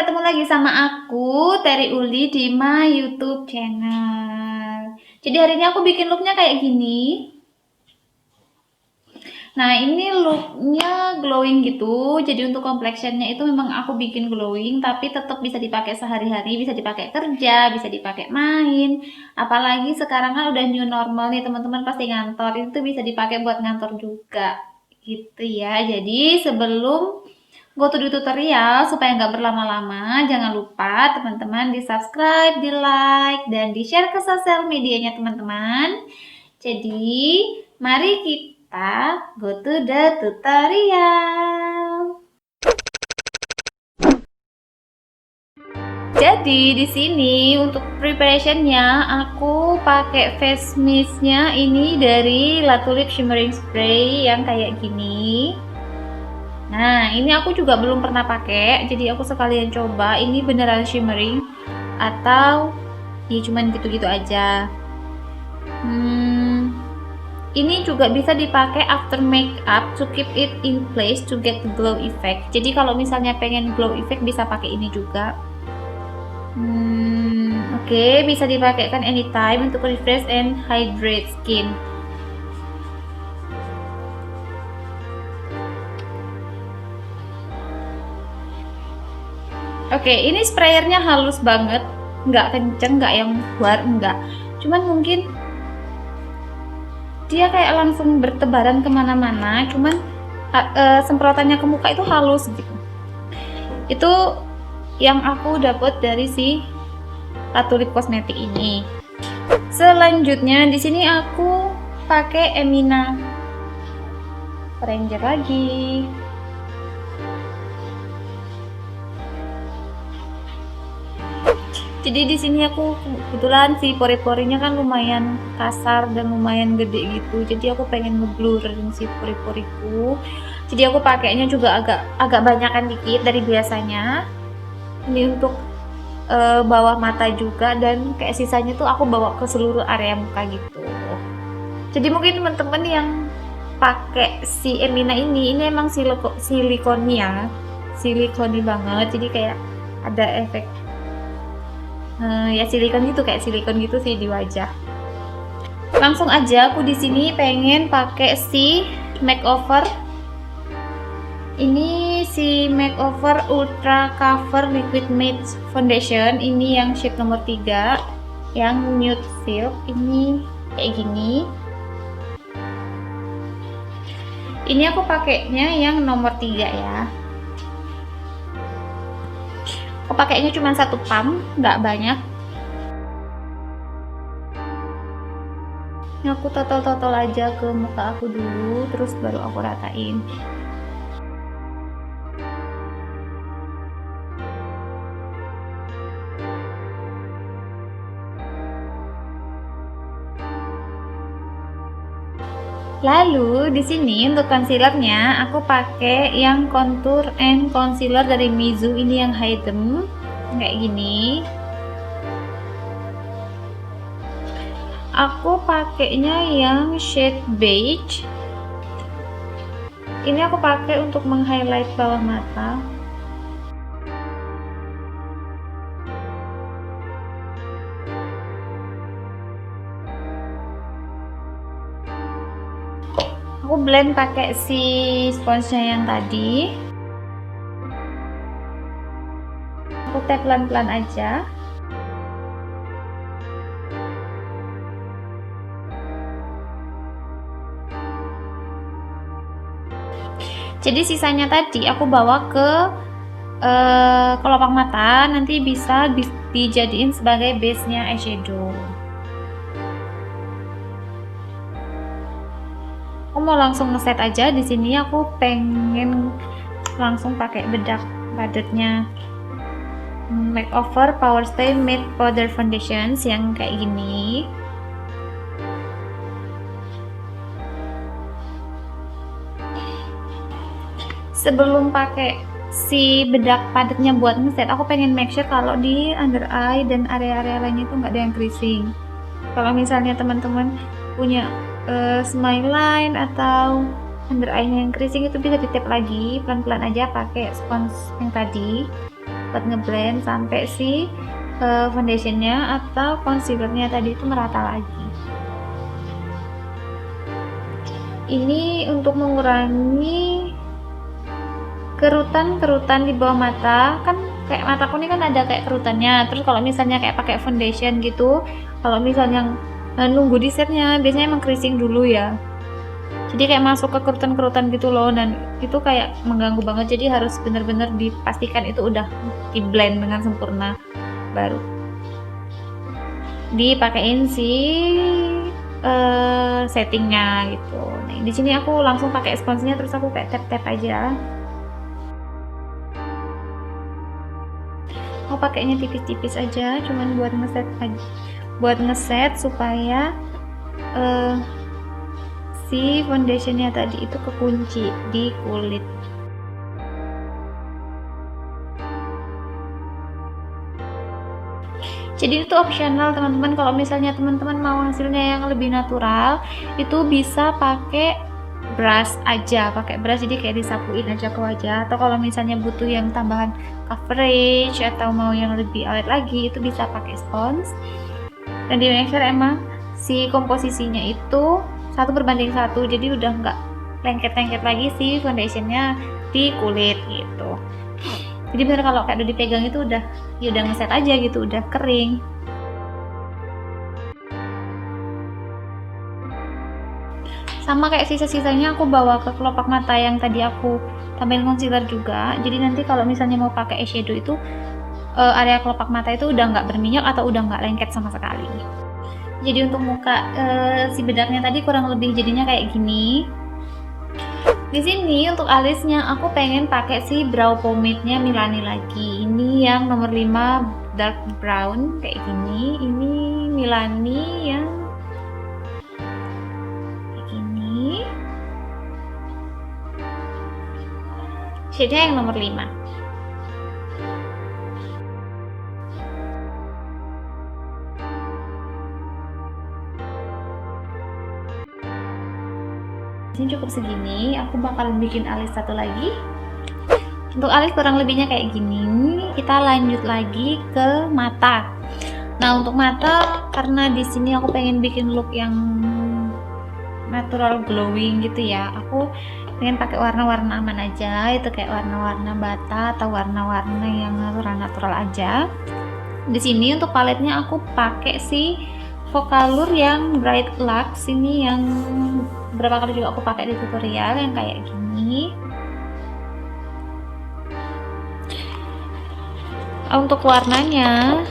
ketemu lagi sama aku, Terry Uli, di my YouTube channel. Jadi hari ini aku bikin looknya kayak gini. Nah, ini looknya glowing gitu. Jadi untuk complexionnya itu memang aku bikin glowing, tapi tetap bisa dipakai sehari-hari, bisa dipakai kerja, bisa dipakai main. Apalagi sekarang kan udah new normal nih, teman-teman pasti ngantor. Itu bisa dipakai buat ngantor juga. Gitu ya. Jadi sebelum go to the tutorial supaya nggak berlama-lama, jangan lupa teman-teman di subscribe, di like, dan di share ke sosial medianya teman-teman. Jadi mari kita go to the tutorial. Jadi di sini untuk preparationnya aku pakai face mistnya ini dari La Tulip Shimmering Spray yang kayak gini. Nah, ini aku juga belum pernah pakai, jadi aku sekalian coba ini beneran shimmering atau ya cuman gitu-gitu aja. Ini juga bisa dipakai after makeup to keep it in place to get the glow effect. Jadi kalau misalnya pengen glow effect bisa pakai ini juga. Oke, bisa dipakai kan anytime untuk refresh and hydrate skin. Oke, ini sprayernya halus banget, nggak kenceng, nggak yang buar, nggak. Cuman mungkin dia kayak langsung bertebaran kemana-mana, cuman semprotannya ke muka itu halus gitu. Itu yang aku dapat dari si La Tulip kosmetik ini. Selanjutnya di sini aku pakai Emina Ranger lagi. Jadi di sini aku kebetulan si pori-porinya kan lumayan kasar dan lumayan gede gitu. Jadi aku pengen ngeblurin si pori-poriku. Jadi aku pakainya juga agak banyakan dikit dari biasanya. Ini untuk bawah mata juga, dan kayak sisanya tuh aku bawa ke seluruh area muka gitu. Jadi mungkin teman-teman yang pakai si Emina ini emang silikoni banget. Jadi kayak ada efek ya silikon gitu, kayak silikon gitu sih di wajah. Langsung aja aku di sini pengen pakai si makeover. Ini si makeover Ultra Cover Liquid Matte Foundation. Ini yang shade nomor 3, yang nude silk. Ini kayak gini. Ini aku pakainya yang nomor 3 ya. Aku pakainya cuma 1 pump, nggak banyak. Ini aku totol-totol aja ke muka aku dulu, terus baru aku ratain. Lalu di sini untuk concealernya aku pakai yang contour and concealer dari Mizu, ini yang Hidden kayak gini. Aku pakainya yang shade beige. Ini aku pakai untuk meng-highlight bawah mata. Aku blend pakai si sponsnya yang tadi. Aku tap pelan-pelan aja. Jadi sisanya tadi aku bawa ke kelopak mata, nanti bisa dijadiin sebagai base-nya eyeshadow. Aku mau langsung ngeset aja. Di sini aku pengen langsung pakai bedak padatnya Makeover Power Stay Matte Powder Foundations yang kayak gini. Sebelum pakai si bedak padatnya buat ngeset, aku pengen make sure kalau di under eye dan area-area lainnya itu nggak ada yang creasing. Kalau misalnya teman-teman punya smile line atau under eye-nya yang creasing, itu bisa di tap lagi pelan-pelan aja pakai spons yang tadi. buat ngeblend sampai si foundationnya atau concealernya tadi itu merata lagi. Ini untuk mengurangi kerutan-kerutan di bawah mata. Kan kayak mataku ini kan ada kayak kerutannya, terus kalau misalnya kayak pakai foundation gitu, kalau misalnya nunggu di setnya biasanya emang keriting dulu ya, jadi kayak masuk ke kerutan-kerutan gitu loh, dan itu kayak mengganggu banget. Jadi harus bener-bener dipastikan itu udah di blend dengan sempurna baru dipakein si settingnya gitu. Nah di sini aku langsung pakai sponsnya, terus aku kayak tap-tap aja. Aku pakainya tipis-tipis aja, cuman buat ngeset aja, buat ngeset supaya si foundationnya tadi itu kekunci di kulit. Jadi itu opsional teman-teman, kalau misalnya teman-teman mau hasilnya yang lebih natural itu bisa pakai brush aja, pakai brush jadi kayak disapuin aja ke wajah. Atau kalau misalnya butuh yang tambahan coverage atau mau yang lebih awet lagi itu bisa pakai spons. Dan di make sure emang si komposisinya itu 1:1, jadi udah nggak lengket-lengket lagi si foundationnya di kulit gitu. Jadi bener kalau kayak udah dipegang itu udah ya udah ngeset aja gitu, udah kering. Sama kayak sisa-sisanya aku bawa ke kelopak mata yang tadi aku tambahin concealer juga. Jadi nanti kalau misalnya mau pakai eyeshadow itu area kelopak mata itu udah nggak berminyak atau udah nggak lengket sama sekali. Jadi untuk muka si bedaknya tadi kurang lebih jadinya kayak gini. Di sini untuk alisnya aku pengen pakai si brow pomade-nya Milani lagi. Ini yang nomor 5 dark brown kayak gini. Ini Milani yang kayak gini. Shade-nya yang nomor 5. Ini cukup segini, aku bakal bikin alis satu lagi. Untuk alis kurang lebihnya kayak gini. Kita lanjut lagi ke mata. Nah untuk mata, karena di sini aku pengen bikin look yang natural glowing gitu ya, aku pengen pakai warna-warna aman aja, itu kayak warna-warna bata atau warna-warna yang natural aja. Di sini untuk paletnya aku pakai si Focalure yang Bright Lux, ini yang berapa kali juga aku pakai di tutorial yang kayak gini. Untuk warnanya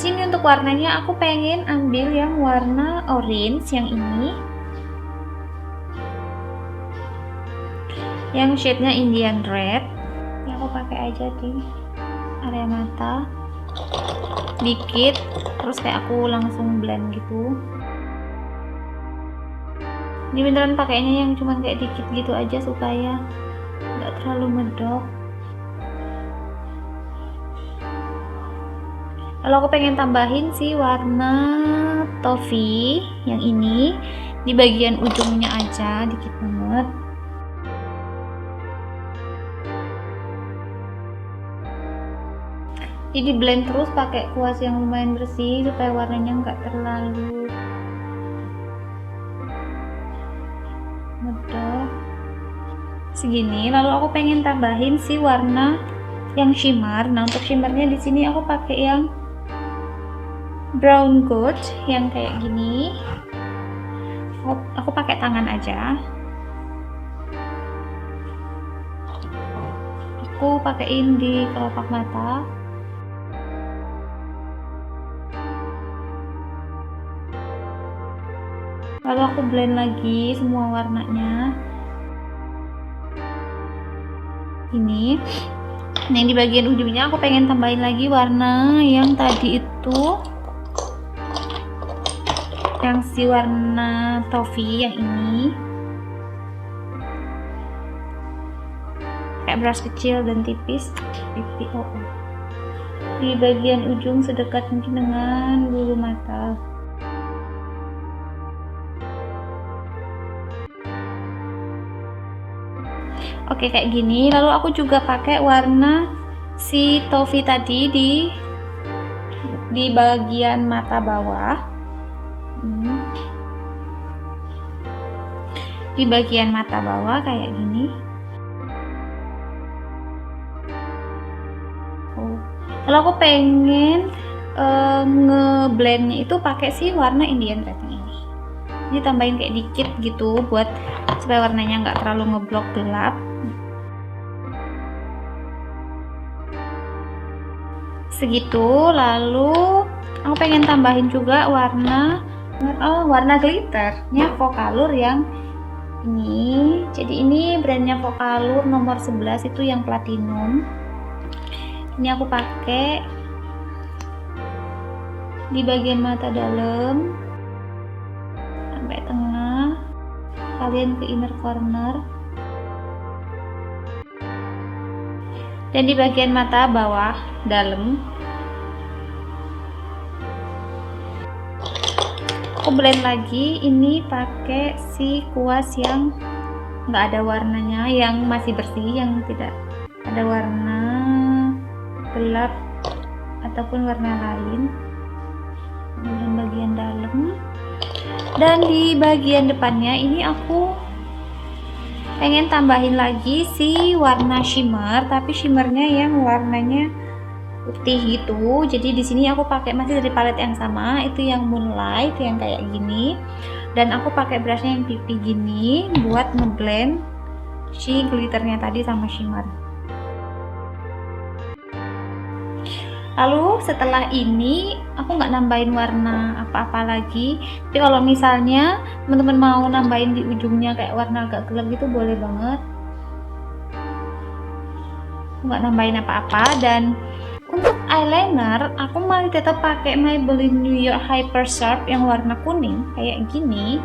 sini, untuk warnanya aku pengen ambil yang warna orange yang ini, yang shade-nya Indian Red. Ini aku pakai aja di area mata dikit, terus kayak aku langsung blend gitu. Ini beneran pakainya yang cuman kayak dikit gitu aja supaya nggak terlalu medok. Lalu aku pengen tambahin si warna toffee yang ini di bagian ujungnya aja, dikit banget. Jadi blend terus pakai kuas yang lumayan bersih supaya warnanya nggak terlalu medok segini. Lalu aku pengen tambahin si warna yang shimmer. Nah untuk shimmernya di sini aku pakai yang brown gold yang kayak gini. Aku pakai tangan aja. Aku pakein di kelopak mata. Lalu aku blend lagi semua warnanya. Ini. Nah, yang di bagian ujungnya aku pengen tambahin lagi warna yang tadi itu, yang si warna toffee yang ini. Kayak brush kecil dan tipis, di bagian ujung sedekat mungkin dengan bulu mata. Oke, kayak gini. Lalu aku juga pakai warna si Toffee tadi di bagian mata bawah. Di bagian mata bawah kayak gini. Lalu aku pengen ngeblendnya itu pakai si warna Indian Red ini. Ini tambahin kayak dikit gitu buat supaya warnanya nggak terlalu ngeblok gelap. Segitu. Lalu aku pengen tambahin juga warna glitternya Vocalour yang ini. Jadi ini brandnya Vocalour nomor 11 itu yang platinum. Ini aku pakai di bagian mata dalam sampai tengah, kalian ke inner corner, dan di bagian mata bawah dalam. Aku blend lagi. Ini pakai si kuas yang nggak ada warnanya, yang masih bersih, yang tidak ada warna gelap ataupun warna lain. Kemudian bagian dalam dan di bagian depannya ini aku pengen tambahin lagi si warna shimmer, tapi shimmernya yang warnanya putih gitu. Jadi di sini aku pakai masih dari palette yang sama, itu yang Moonlight yang kayak gini, dan aku pakai brushnya yang pipi gini buat ngeblend si glitternya tadi sama shimmer. Lalu setelah ini aku nggak nambahin warna apa-apa lagi, tapi kalau misalnya teman-teman mau nambahin di ujungnya kayak warna agak gelap gitu boleh banget. Aku nggak nambahin apa-apa. Dan untuk eyeliner aku masih tetap pakai Maybelline New York Hyper Sharp yang warna kuning kayak gini.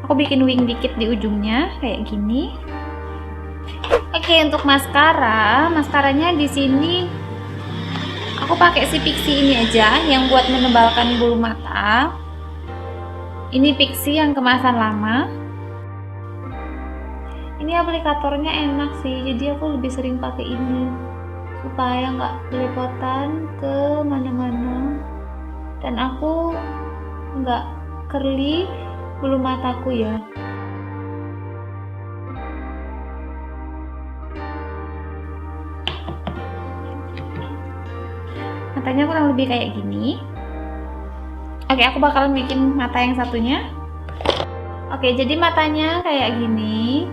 Aku bikin wing dikit di ujungnya kayak gini. Oke, untuk maskaranya di sini aku pakai si Pixi ini aja yang buat menebalkan bulu mata. Ini Pixi yang kemasan lama. Ini aplikatornya enak sih, jadi aku lebih sering pakai ini supaya nggak belepotan ke mana-mana dan aku nggak curly bulu mataku ya. Matanya kurang lebih kayak gini. Oke, aku bakalan bikin mata yang satunya. Oke, jadi matanya kayak gini.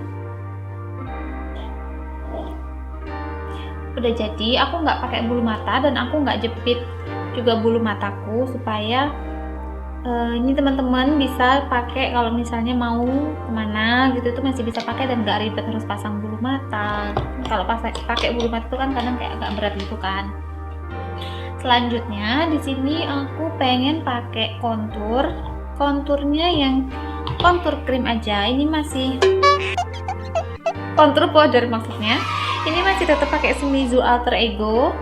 Udah jadi. Aku nggak pakai bulu mata dan aku nggak jepit juga bulu mataku supaya ini teman-teman bisa pakai kalau misalnya mau kemana gitu, itu masih bisa pakai dan nggak ribet harus pasang bulu mata. Kalau pakai bulu mata itu kan kadang kayak agak berat gitu kan. Selanjutnya di sini aku pengen pakai konturnya yang kontur krim aja. Ini masih kontur powder maksudnya. Ini masih tetap pakai Shimizu Alter Ego.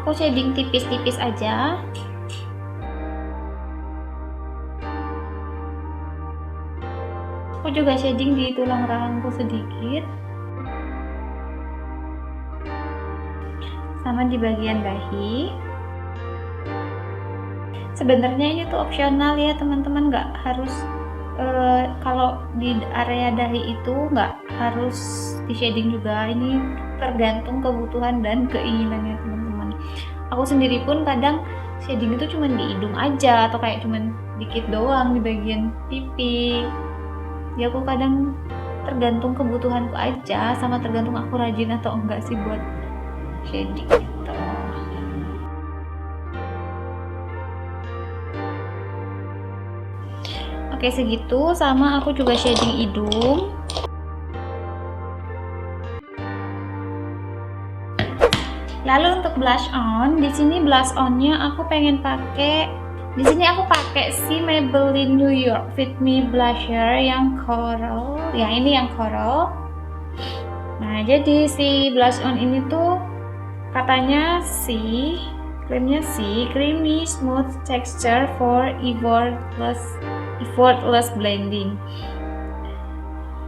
Aku shading tipis-tipis aja. Aku juga shading di tulang rahangku sedikit, sama di bagian dahi. Sebenarnya ini tuh opsional ya teman-teman, nggak harus kalau di area dahi itu nggak harus di shading juga. Ini tergantung kebutuhan dan keinginannya teman-teman. Aku sendiri pun kadang shading itu cuma di hidung aja atau kayak cuma dikit doang di bagian pipi. Ya aku kadang tergantung kebutuhanku aja, sama tergantung aku rajin atau enggak sih buat shading gitu. Oke, segitu. Sama aku juga shading hidung. Lalu untuk blush on, di sini blush onnya aku pengen pakai. Di sini aku pakai si Maybelline New York Fit Me blusher yang coral. Yang ini yang coral. Nah, jadi si blush on ini tuh Katanya sih, klaimnya sih creamy smooth texture for effortless blending.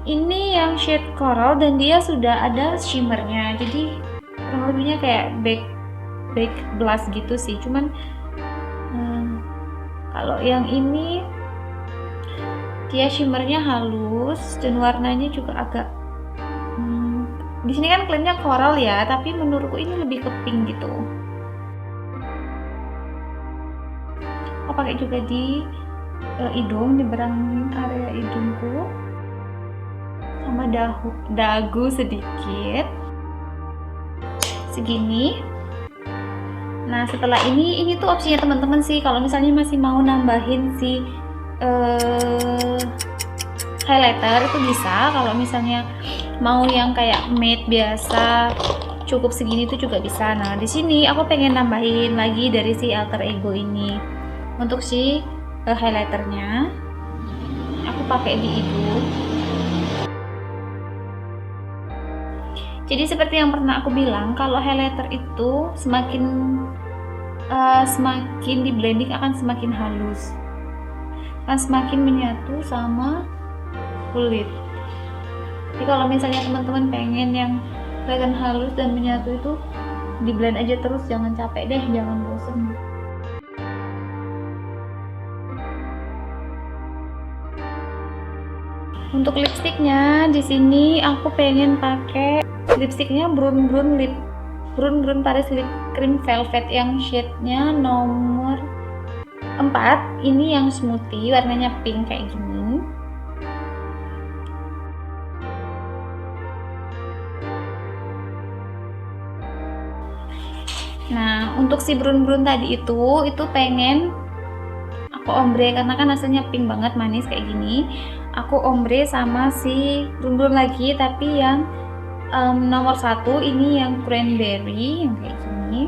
Ini yang shade coral dan dia sudah ada shimmernya, jadi kurang lebihnya kayak baked blush gitu sih. Cuman kalau yang ini dia shimmernya halus dan warnanya juga agak di sini kan klaimnya coral ya, tapi menurutku ini lebih ke pink gitu. Aku pakai juga di hidung, di berang area hidungku, sama dagu sedikit, segini. Nah setelah ini tuh opsinya teman-teman sih, kalau misalnya masih mau nambahin si highlighter itu bisa. Kalau misalnya mau yang kayak matte biasa cukup segini tuh juga bisa. Nah di sini aku pengen nambahin lagi dari si alter ego ini. Untuk si highlighternya aku pakai di hidung. Jadi seperti yang pernah aku bilang, kalau highlighter itu semakin di blending akan semakin halus, akan semakin menyatu sama kulit. Jadi kalau misalnya teman-teman pengen yang kelihatan halus dan menyatu itu di blend aja terus, jangan capek deh, jangan bosen. Untuk lipstiknya di sini aku pengen pakai lipstiknya Brown Brown Paris Lip Cream Velvet yang shade-nya nomor 4. Ini yang smoothie, warnanya pink kayak gini. Nah untuk si Brown tadi itu pengen aku ombre, karena kan hasilnya pink banget, manis kayak gini. Aku ombre sama si Brown lagi, tapi yang nomor 1 ini yang cranberry yang kayak gini.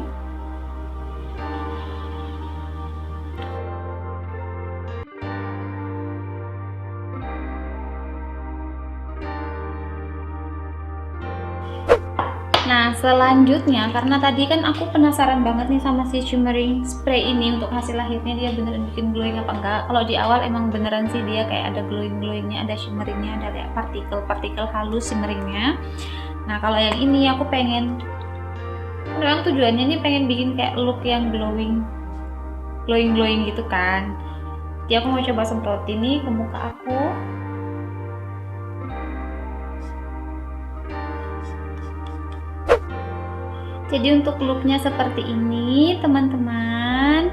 Nah selanjutnya, karena tadi kan aku penasaran banget nih sama si shimmering spray ini untuk hasil akhirnya dia beneran bikin glowing apa enggak. Kalau di awal emang beneran sih dia kayak ada glowingnya, ada shimmeringnya, ada kayak partikel halus shimmeringnya. Nah kalau yang ini aku pengen, memang tujuannya ini pengen bikin kayak look yang glowing gitu kan. Jadi aku mau coba semprotin nih ke muka aku. Jadi untuk looknya seperti ini teman-teman.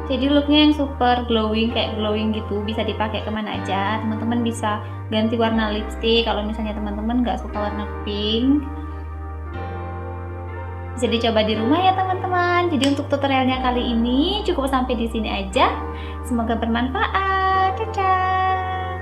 Jadi looknya yang super glowing, kayak glowing gitu, bisa dipakai kemana aja. Teman-teman bisa ganti warna lipstick kalau misalnya teman-teman nggak suka warna pink. Bisa dicoba di rumah ya teman-teman. Jadi untuk tutorialnya kali ini cukup sampai di sini aja. Semoga bermanfaat. Dadah.